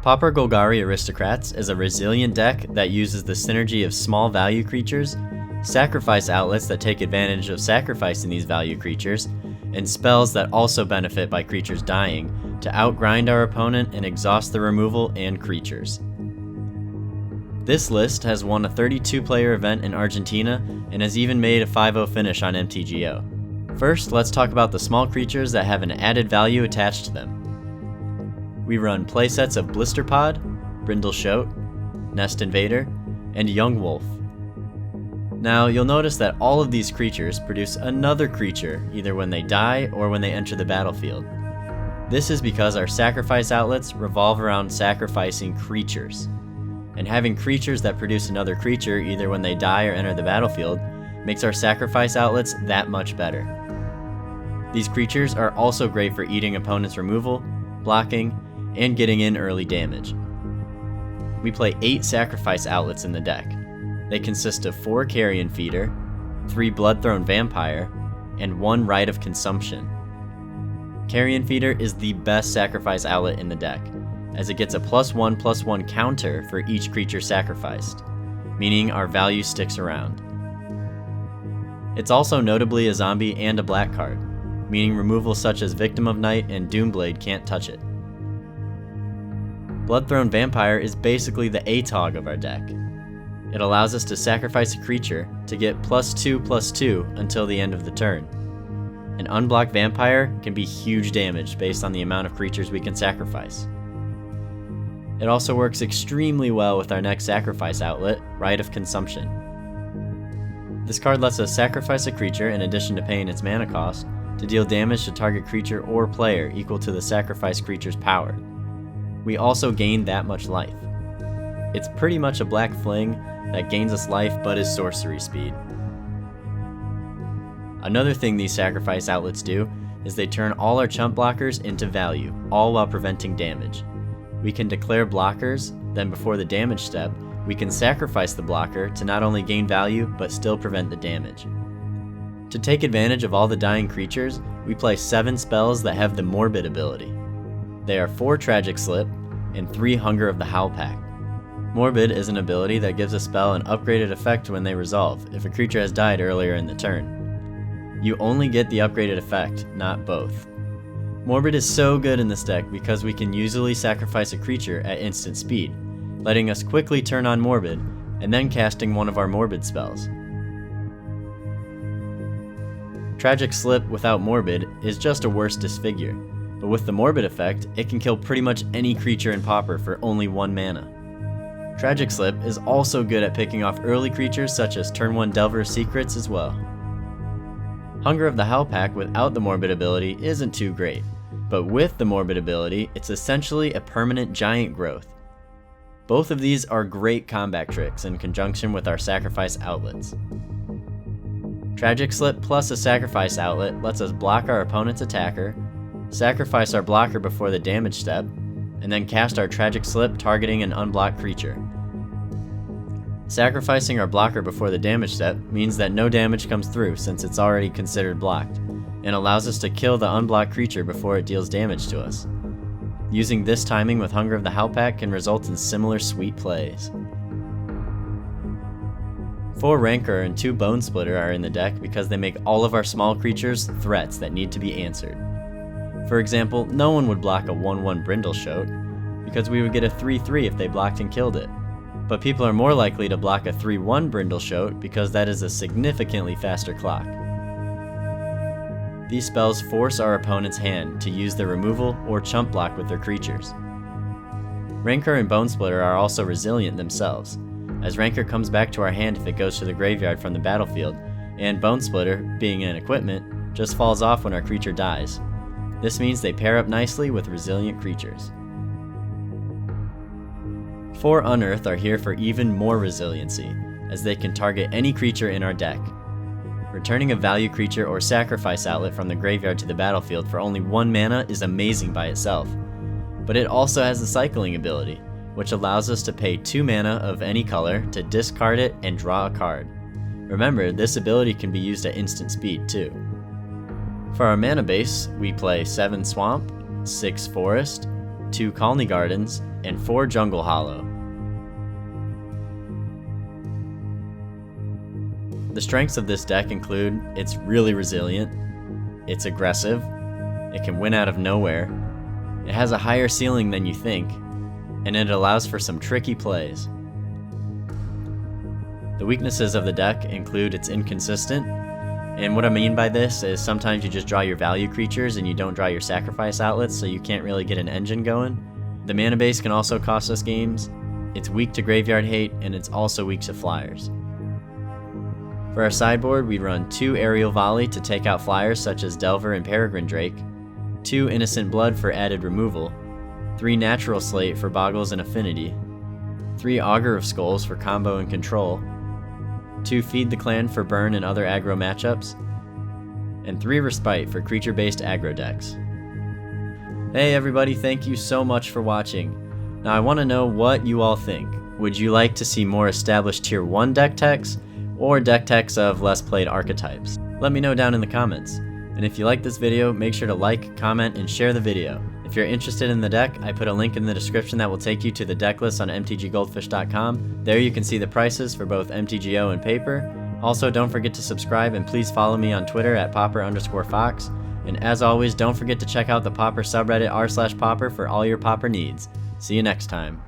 Pauper Golgari Aristocrats is a resilient deck that uses the synergy of small value creatures, sacrifice outlets that take advantage of sacrificing these value creatures, and spells that also benefit by creatures dying to outgrind our opponent and exhaust the removal and creatures. This list has won a 32-player event in Argentina and has even made a 5-0 finish on MTGO. First, let's talk about the small creatures that have an added value attached to them. We run playsets of Blisterpod, Brindleshote, Nest Invader, and Young Wolf. Now, you'll notice that all of these creatures produce another creature either when they die or when they enter the battlefield. This is because our sacrifice outlets revolve around sacrificing creatures. And having creatures that produce another creature either when they die or enter the battlefield makes our sacrifice outlets that much better. These creatures are also great for eating opponents' removal, blocking, and getting in early damage. We play 8 sacrifice outlets in the deck. They consist of 4 Carrion Feeder, 3 Bloodthrone Vampire, and 1 Rite of Consumption. Carrion Feeder is the best sacrifice outlet in the deck, as it gets a +1/+1 counter for each creature sacrificed, meaning our value sticks around. It's also notably a zombie and a black card, meaning removals such as Victim of Night and Doomblade can't touch it. Bloodthrone Vampire is basically the ATOG of our deck. It allows us to sacrifice a creature to get +2/+2 until the end of the turn. An unblocked vampire can be huge damage based on the amount of creatures we can sacrifice. It also works extremely well with our next sacrifice outlet, Rite of Consumption. This card lets us sacrifice a creature in addition to paying its mana cost to deal damage to target creature or player equal to the sacrificed creature's power. We also gain that much life. It's pretty much a black fling that gains us life but is sorcery speed. Another thing these sacrifice outlets do is they turn all our chump blockers into value, all while preventing damage. We can declare blockers, then before the damage step, we can sacrifice the blocker to not only gain value but still prevent the damage. To take advantage of all the dying creatures, we play 7 spells that have the Morbid ability. They are 4 Tragic Slip and 3 Hunger of the Howlpack. Morbid is an ability that gives a spell an upgraded effect when they resolve, if a creature has died earlier in the turn. You only get the upgraded effect, not both. Morbid is so good in this deck because we can usually sacrifice a creature at instant speed, letting us quickly turn on Morbid, and then casting one of our Morbid spells. Tragic Slip without Morbid is just a worse Disfigure, but with the Morbid effect, it can kill pretty much any creature in Pauper for only 1 mana. Tragic Slip is also good at picking off early creatures such as turn 1 Delver's Secrets as well. Hunger of the Howlpack without the Morbid ability isn't too great, but with the Morbid ability, it's essentially a permanent giant growth. Both of these are great combat tricks in conjunction with our sacrifice outlets. Tragic Slip plus a sacrifice outlet lets us block our opponent's attacker, sacrifice our blocker before the damage step, and then cast our Tragic Slip targeting an unblocked creature. Sacrificing our blocker before the damage step means that no damage comes through since it's already considered blocked, and allows us to kill the unblocked creature before it deals damage to us. Using this timing with Hunger of the Howlpack can result in similar sweet plays. 4 Rancor and 2 Bone Splitter are in the deck because they make all of our small creatures threats that need to be answered. For example, no one would block a 1/1 Brindleshote, because we would get a 3/3 if they blocked and killed it. But people are more likely to block a 3/1 Brindleshote because that is a significantly faster clock. These spells force our opponent's hand to use their removal or chump block with their creatures. Rancor and Bone Splitter are also resilient themselves, as Rancor comes back to our hand if it goes to the graveyard from the battlefield, and Bone Splitter, being an equipment, just falls off when our creature dies. This means they pair up nicely with resilient creatures. 4 Unearth are here for even more resiliency, as they can target any creature in our deck. Returning a value creature or sacrifice outlet from the graveyard to the battlefield for only 1 mana is amazing by itself, but it also has the cycling ability, which allows us to pay 2 mana of any color to discard it and draw a card. Remember, this ability can be used at instant speed too. For our mana base, we play 7 Swamp, 6 Forest, 2 Colony Gardens, and 4 Jungle Hollow. The strengths of this deck include it's really resilient, it's aggressive, it can win out of nowhere, it has a higher ceiling than you think, and it allows for some tricky plays. The weaknesses of the deck include it's inconsistent, and what I mean by this is sometimes you just draw your value creatures and you don't draw your sacrifice outlets, so you can't really get an engine going. The mana base can also cost us games, it's weak to graveyard hate, and it's also weak to flyers. For our sideboard, we run 2 Aerial Volley to take out flyers such as Delver and Peregrine Drake, 2 Innocent Blood for added removal, 3 Natural Slate for Boggles and Affinity, 3 Augur of Skulls for combo and control, 2 Feed the Clan for burn and other aggro matchups, and 3 Respite for creature-based aggro decks. Hey everybody, thank you so much for watching. Now I want to know what you all think. Would you like to see more established tier 1 deck techs, or deck techs of less played archetypes? Let me know down in the comments. And if you like this video, make sure to like, comment, and share the video. If you're interested in the deck, I put a link in the description that will take you to the deck list on mtggoldfish.com. There you can see the prices for both MTGO and paper. Also, don't forget to subscribe, and please follow me on Twitter at Pauper_Fox. And as always, don't forget to check out the Pauper subreddit r/Pauper for all your Pauper needs. See you next time.